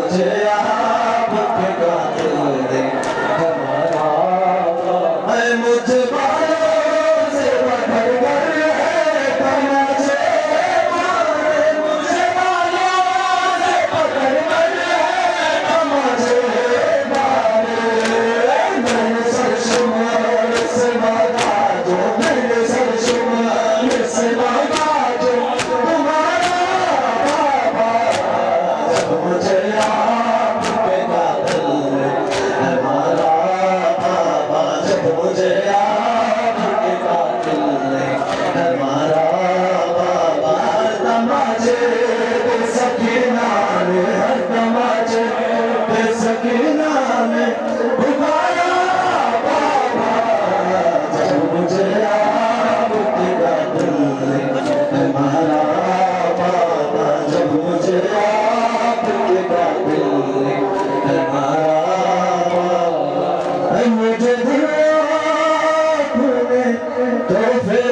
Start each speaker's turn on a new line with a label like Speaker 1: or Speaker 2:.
Speaker 1: मुझे आपके कातिल ने हमारा है मुझ बालों से पकड़ कर है तमाचे मारे मुझे बालों से पकड़ कर है तमाचे मारे मैंने सर शुमार से मांगा जो मैंने सर शुमार से मांगा जो तुम्हारा बाबा जब मुझे आपके कातिल ने हमारा बाबा जब मुझे आपके कातिल ने हमारा बाबा हर तमाचे बेसकीना ने हर तमाचे बेसकीना ने पुकारा बाबा जब मुझे आपके कातिल ने हमारा बाबा जब मुझे आपके कातिल ने हमारा बाबा मुझे दिया आपने तो फिर